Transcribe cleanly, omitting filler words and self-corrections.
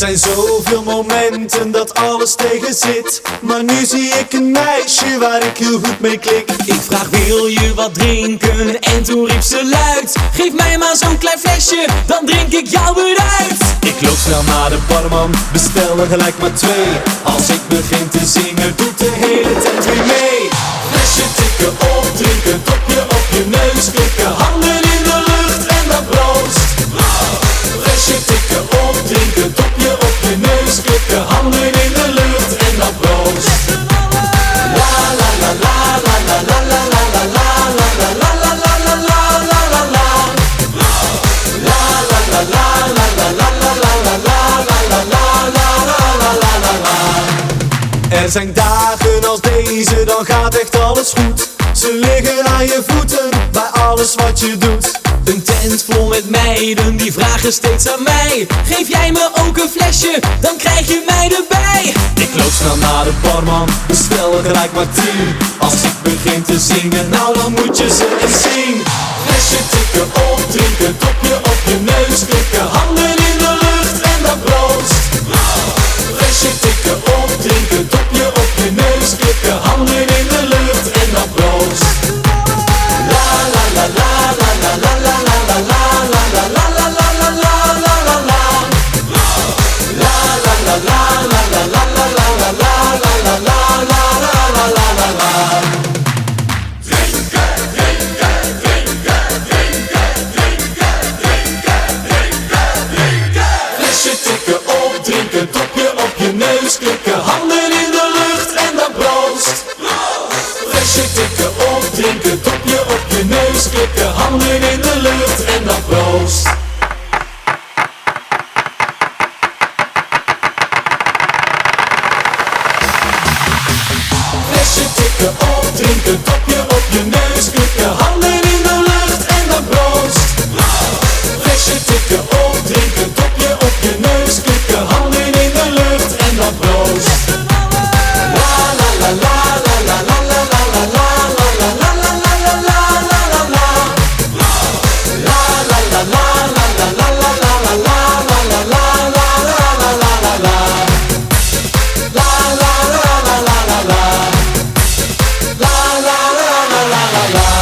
zijn zoveel momenten dat alles tegen zit, maar nu zie ik een meisje waar ik heel goed mee klik. Ik vraag wil je wat drinken en toen riep ze luid: geef mij maar zo'n klein flesje, dan drink ik jou eruit. Ik loop snel naar de barman, bestel er gelijk maar 2. Als ik begin te zingen doet de hele tent weer mee. Flesje tikken op, drinken, topje op je neus klikken, handen in de lucht en dan proost. Flesje tikken op, drinken, topje op je neus klikken, handen in de lucht en dan proost. La la la la la la la la la la la la la la la la la la la la. La la la la la la la la la la la la la la la. Er zijn dagen als deze, dan gaat echt alles goed. Ze liggen aan je voeten bij alles wat je doet. Een tent vol met meiden, die vragen steeds aan mij: geef jij me ook een flesje, dan krijg je mij erbij. Ik loop snel naar de barman, bestel er gelijk maar 10. Als ik begin te zingen, nou dan moet je ze eens zien. Flesje tikken op, drinken, topje op je neus klikken, handen in de lucht en dan proost. Flesje tikken op, drinken, topje op je neus klikken, handen in de lucht en dan proost. La la la la la la la la la la la la la la la la la la la la. La la la la la la la la la la la la la la la la la. Drinken, drinken, drinken, drinken, drinken, drinken, drinken, drinken. Flesje tikken op, drinken, topje op je neus klikken, handen in de lucht en dan proost. Flesje tikken op, drinken, topje op je neus klikken, handen in de lucht en dan proost. Flesje tikken op, drinken, topje op je neus klikken, handen in de lucht en dan proost. Flesje tikken op, drinken, topje op je neus klikken, handen in de lucht en dan proost. La la la la la la la la la la la la la la la la la la la. La la la la la la la la la la la la la la la la la la. La la la la la la la. La la la la la la la.